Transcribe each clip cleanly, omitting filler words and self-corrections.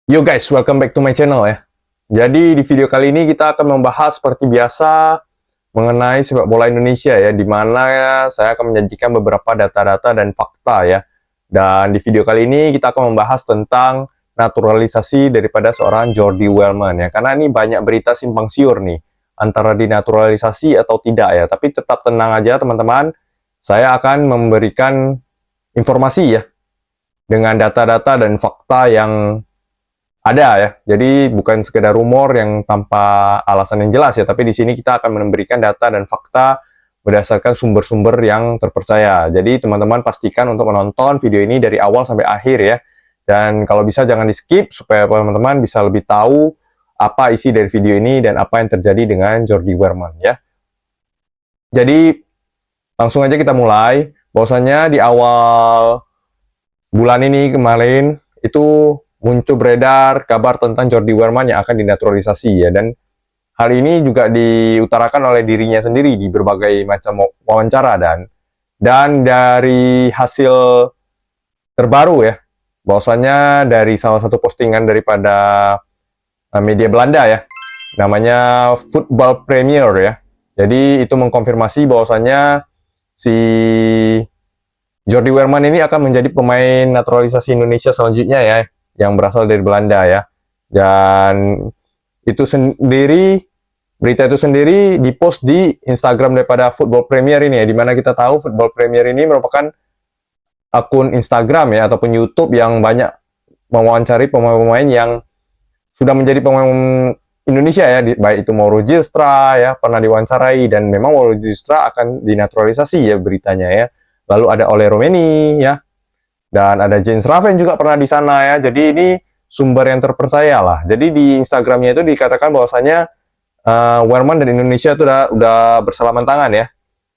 Yo guys, welcome back to my channel ya. Jadi di video kali ini kita akan membahas seperti biasa mengenai sepak bola Indonesia ya, di mana saya akan menyajikan beberapa data-data dan fakta ya. Dan di video kali ini kita akan membahas tentang naturalisasi daripada seorang Jordi Weilman ya. Karena ini banyak berita simpang siur nih, antara dinaturalisasi atau tidak ya. Tapi tetap tenang aja teman-teman, saya akan memberikan informasi ya, dengan data-data dan fakta yang ada ya. Jadi bukan sekedar rumor yang tanpa alasan yang jelas ya, tapi di sini kita akan memberikan data dan fakta berdasarkan sumber-sumber yang terpercaya. Jadi teman-teman pastikan untuk menonton video ini dari awal sampai akhir ya. Dan kalau bisa jangan di-skip supaya teman-teman bisa lebih tahu apa isi dari video ini dan apa yang terjadi dengan Jordi Weilman ya. Jadi langsung aja kita mulai. Bahwasanya di awal bulan ini kemarin itu muncul beredar kabar tentang Jordi Weilman yang akan dinaturalisasi ya, dan hal ini juga diutarakan oleh dirinya sendiri di berbagai macam wawancara dan dari hasil terbaru ya, bahwasanya dari salah satu postingan daripada media Belanda ya, namanya Football Premier ya. Jadi itu mengkonfirmasi bahwasanya si Jordi Weilman ini akan menjadi pemain naturalisasi Indonesia selanjutnya ya, yang berasal dari Belanda ya. Dan itu sendiri, berita itu sendiri dipost di Instagram daripada Football Premier ini ya, dimana kita tahu Football Premier ini merupakan akun Instagram ya ataupun YouTube yang banyak mewawancari pemain-pemain yang sudah menjadi pemain Indonesia ya, baik itu Mauro Gilstra ya, pernah diwawancarai, dan memang Mauro Gilstra akan dinaturalisasi ya beritanya ya. Lalu ada Ole Romeni ya, dan ada James Raven juga pernah di sana ya. Jadi ini sumber yang terpercaya lah. Jadi di Instagramnya itu dikatakan bahwasanya Weilman dan Indonesia itu udah bersalaman tangan ya.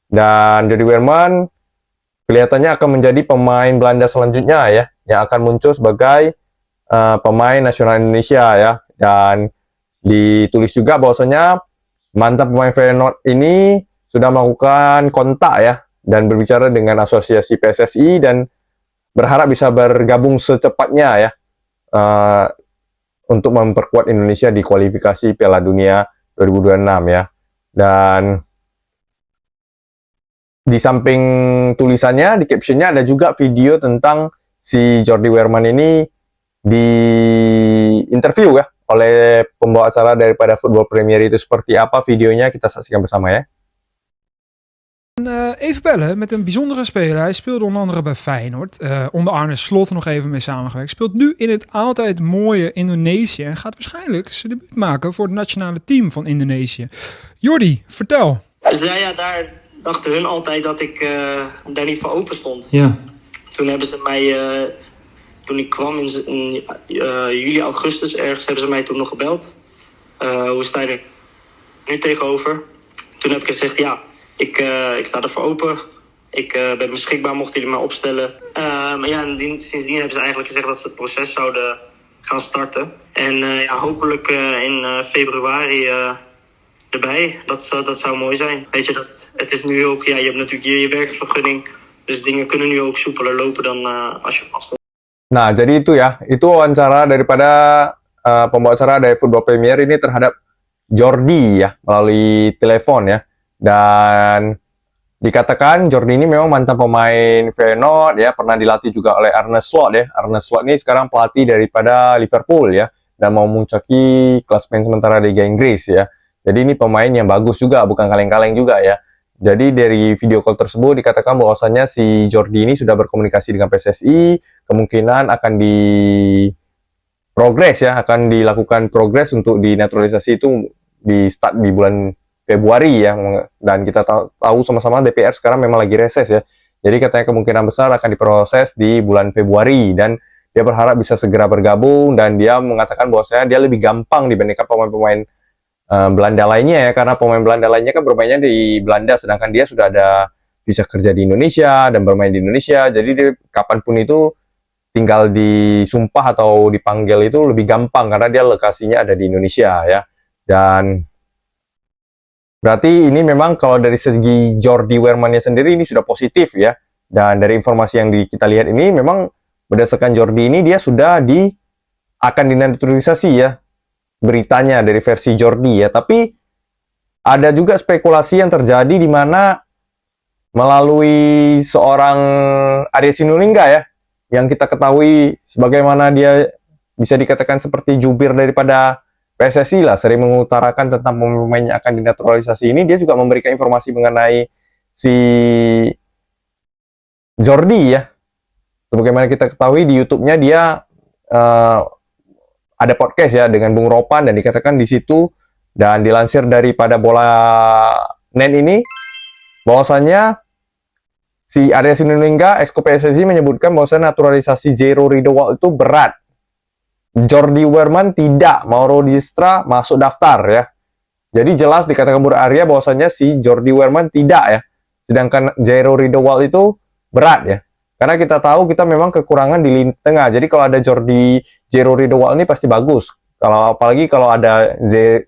Dan Jordi Weilman kelihatannya akan menjadi pemain Belanda selanjutnya ya, yang akan muncul sebagai pemain nasional Indonesia ya. Dan ditulis juga bahwasanya mantan pemain Feyenoord ini sudah melakukan kontak ya, dan berbicara dengan asosiasi PSSI dan berharap bisa bergabung secepatnya ya, untuk memperkuat Indonesia di kualifikasi Piala Dunia 2026 ya. Dan di samping tulisannya, di captionnya ada juga video tentang si Jordi Weilman ini di interview ya oleh pembawa acara daripada Football Premier. Itu seperti apa videonya, kita saksikan bersama ya. Even bellen met een bijzondere speler. Hij speelde onder andere bij Feyenoord. Onder Arne Slot nog even mee samengewerkt. Speelt nu in het altijd mooie Indonesië. En gaat waarschijnlijk zijn debuut maken voor het nationale team van Indonesië. Jordi, vertel. Dus ja, daar dachten hun altijd dat ik daar niet voor open stond. Ja. Toen hebben ze mij, toen ik kwam in juli, augustus ergens, hebben ze mij toen nog gebeld. Hoe sta je er nu tegenover? Toen heb ik gezegd, ja, ik sta ervoor open. Ik ben beschikbaar, mochten jullie mij opstellen. Maar ja, sindsdien hebben ze eigenlijk gezegd dat ze het proces zouden gaan starten. En ja, hopelijk in februari erbij. Dat zou mooi zijn. Weet je, het is nu ook, ja, je hebt natuurlijk hier je werkvergunning. Dus dingen kunnen nu ook soepeler lopen dan als je vast. Nah, jadi itu ya, itu wawancara daripada pembawa acara dari Football Premier ini terhadap Jordi ya, melalui telepon ya. Dan dikatakan Jordi ini memang mantan pemain Feyenoord ya, pernah dilatih juga oleh Arne Slot ya. Arne Slot ini sekarang pelatih daripada Liverpool ya, dan mau memuncaki klasemen sementara Liga Inggris ya. Jadi ini pemain yang bagus juga, bukan kaleng-kaleng juga ya. Jadi dari video call tersebut dikatakan bahwasanya si Jordi ini sudah berkomunikasi dengan PSSI, kemungkinan akan akan dilakukan progres untuk dinaturalisasi itu di start di bulan Februari ya. Dan kita tahu sama-sama DPR sekarang memang lagi reses ya. Jadi katanya kemungkinan besar akan diproses di bulan Februari, dan dia berharap bisa segera bergabung, dan dia mengatakan bahwasanya dia lebih gampang dibandingkan pemain-pemain Belanda lainnya ya, karena pemain Belanda lainnya kan bermainnya di Belanda, sedangkan dia sudah ada visa kerja di Indonesia dan bermain di Indonesia. Jadi dia kapanpun itu tinggal disumpah atau dipanggil itu lebih gampang karena dia lokasinya ada di Indonesia ya. Dan berarti ini memang kalau dari segi Jordi Weilman-nya sendiri ini sudah positif ya. Dan dari informasi yang kita lihat ini memang berdasarkan Jordi ini dia sudah akan dinaturalisasi ya beritanya dari versi Jordi ya. Tapi ada juga spekulasi yang terjadi di mana melalui seorang Arya Sinulinga ya, yang kita ketahui sebagaimana dia bisa dikatakan seperti jubir daripada PSSI lah, sering mengutarakan tentang pemain yang akan dinaturalisasi ini. Dia juga memberikan informasi mengenai si Jordi ya. Sebagaimana kita ketahui di YouTube-nya dia ada podcast ya dengan Bung Ropan, dan dikatakan di situ dan dilansir daripada Bola Net ini bahwasanya si Arya Sinulinga ex PSSI menyebutkan bahwasanya naturalisasi Jairo Ridowal itu berat. Jordi Wehrmann tidak, Mauro Diestra masuk daftar ya. Jadi jelas dikatakan Bung Arya bahwasanya si Jordi Wehrmann tidak ya. Sedangkan Jairo Ridowal itu berat ya. Karena kita tahu kita memang kekurangan di lini tengah. Jadi kalau ada Jairo Ridowal ini pasti bagus. Apalagi kalau ada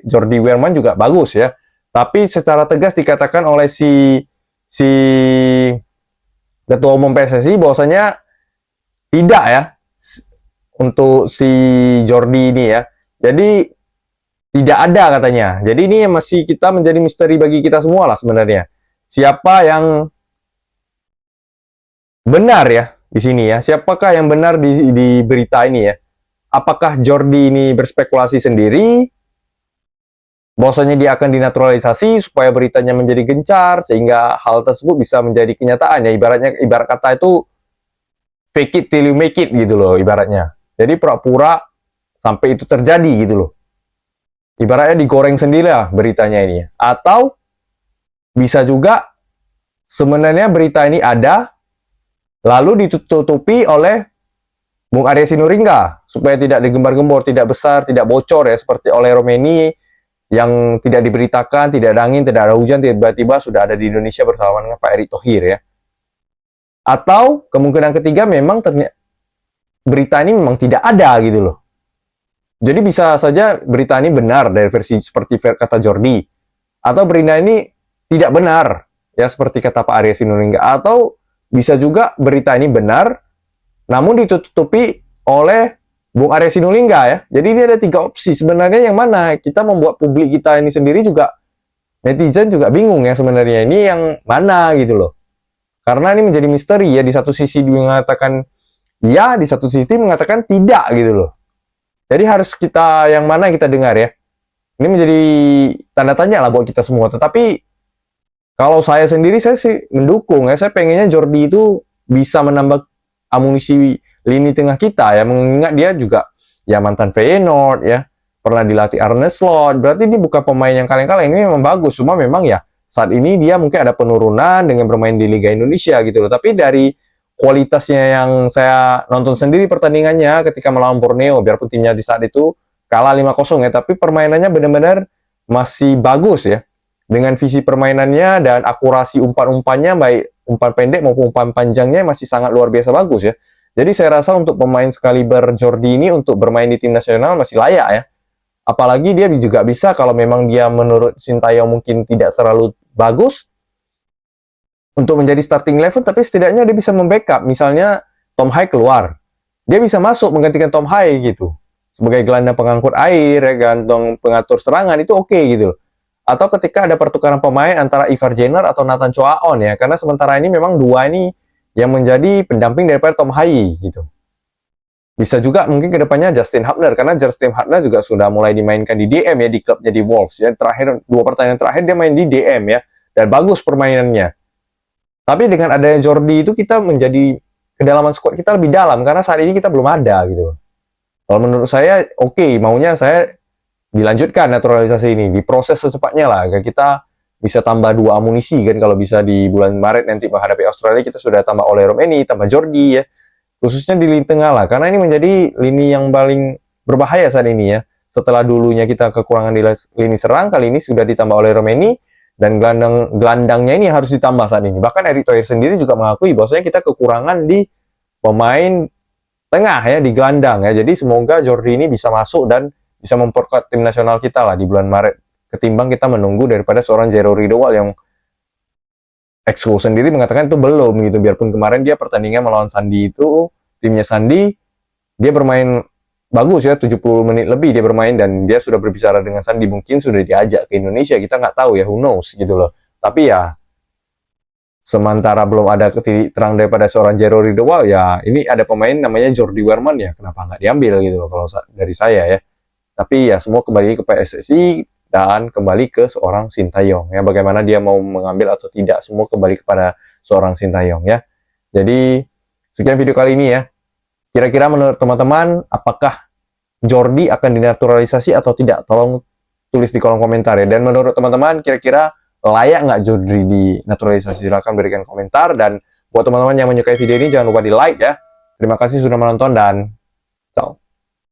Jordi Wehrmann juga bagus ya. Tapi secara tegas dikatakan oleh si Ketua Umum PSSI bahwasanya tidak ya untuk si Jordi ini ya. Jadi tidak ada katanya. Jadi ini masih kita menjadi misteri bagi kita semua lah sebenarnya. Siapa yang benar ya di sini ya? Siapakah yang benar di berita ini ya? Apakah Jordi ini berspekulasi sendiri bahwasanya dia akan dinaturalisasi supaya beritanya menjadi gencar sehingga hal tersebut bisa menjadi kenyataan ya, ibarat kata itu fake it till you make it gitu loh ibaratnya. Jadi pura-pura sampai itu terjadi gitu loh. Ibaratnya digoreng sendiri lah beritanya ini. Atau bisa juga sebenarnya berita ini ada lalu ditutupi oleh Bung Arya Sinulinga supaya tidak digembar-gembor, tidak besar, tidak bocor ya, seperti oleh Romeni yang tidak diberitakan, tidak ada angin, tidak ada hujan, tiba-tiba sudah ada di Indonesia bersama dengan Pak Erick Thohir ya. Atau kemungkinan ketiga memang berita ini memang tidak ada gitu loh. Jadi bisa saja berita ini benar dari versi seperti kata Jordi, atau berita ini tidak benar ya seperti kata Pak Arya Sinulinga, atau bisa juga berita ini benar namun ditutupi oleh Bung Arya Sinulinga ya. Jadi ini ada 3 opsi sebenarnya, yang mana kita membuat publik kita ini sendiri juga, netizen juga bingung ya sebenarnya ini yang mana gitu loh. Karena ini menjadi misteri ya, di satu sisi dia mengatakan ya, di satu sisi mengatakan tidak gitu loh. Jadi harus kita yang mana kita dengar ya. Ini menjadi tanda tanya lah buat kita semua. Tetapi kalau saya sendiri, saya sih mendukung ya. Saya pengennya Jordi itu bisa menambah amunisi lini tengah kita ya, mengingat dia juga ya mantan Feyenoord ya, pernah dilatih Arne Slot. Berarti ini bukan pemain yang kaleng-kaleng, ini memang bagus. Cuma memang ya saat ini dia mungkin ada penurunan dengan bermain di Liga Indonesia gitu loh. Tapi dari kualitasnya yang saya nonton sendiri pertandingannya ketika melawan Borneo, biarpun timnya di saat itu kalah 5-0 ya, tapi permainannya benar-benar masih bagus ya. Dengan visi permainannya dan akurasi umpan-umpannya, baik umpan pendek maupun umpan panjangnya masih sangat luar biasa bagus ya. Jadi saya rasa untuk pemain sekaliber Jordi ini untuk bermain di tim nasional masih layak ya. Apalagi dia juga bisa, kalau memang dia menurut Sintayong mungkin tidak terlalu bagus untuk menjadi starting 11, tapi setidaknya dia bisa membackup. Misalnya Tom Hai keluar, dia bisa masuk menggantikan Tom Hai gitu. Sebagai gelandang pengangkut air, ya, gelandang pengatur serangan, itu oke gitu. Atau ketika ada pertukaran pemain antara Ivar Jenner atau Nathan Choaon ya, karena sementara ini memang dua ini yang menjadi pendamping daripada Tom Hai gitu. Bisa juga mungkin kedepannya Justin Hubner, karena Justin Hubner juga sudah mulai dimainkan di DM ya, di klubnya di Wolves ya. Terakhir 2 pertandingan terakhir dia main di DM ya, dan bagus permainannya. Tapi dengan adanya Jordi itu kita menjadi kedalaman squad kita lebih dalam, karena saat ini kita belum ada gitu. Kalau menurut saya oke, maunya saya dilanjutkan naturalisasi ini, diproses secepatnya lah, agar kita bisa tambah 2 amunisi kan. Kalau bisa di bulan Maret nanti menghadapi Australia, kita sudah tambah oleh Romeni, tambah Jordi ya, khususnya di lini tengah lah, karena ini menjadi lini yang paling berbahaya saat ini ya. Setelah dulunya kita kekurangan di lini serang, kali ini sudah ditambah oleh Romeni, dan gelandangnya ini harus ditambah saat ini. Bahkan Erick Thohir sendiri juga mengakui bahwasanya kita kekurangan di pemain tengah ya, di gelandang ya. Jadi semoga Jordi ini bisa masuk dan bisa memperkuat tim nasional kita lah di bulan Maret, ketimbang kita menunggu daripada seorang Jairo Ridowal yang Exco sendiri mengatakan itu belum gitu. Biarpun kemarin dia pertandingan melawan Sandi itu, timnya Sandi, dia bermain bagus ya, 70 menit lebih dia bermain dan dia sudah berbicara dengan Sandi, mungkin sudah diajak ke Indonesia, kita nggak tahu ya, who knows gitu loh. Tapi ya sementara belum ada titik terang daripada seorang Jero Riedewald, ya ini ada pemain namanya Jordi Werman, ya kenapa nggak diambil gitu loh kalau dari saya ya. Tapi ya semua kembali ke PSSI dan kembali ke seorang Sintayong ya, bagaimana dia mau mengambil atau tidak, semua kembali kepada seorang Sintayong ya. Jadi sekian video kali ini ya. Kira-kira menurut teman-teman apakah Jordi akan dinaturalisasi atau tidak? Tolong tulis di kolom komentar ya. Dan menurut teman-teman kira-kira layak nggak Jordi dinaturalisasi? Silahkan berikan komentar. Dan buat teman-teman yang menyukai video ini jangan lupa di like ya. Terima kasih sudah menonton dan ciao.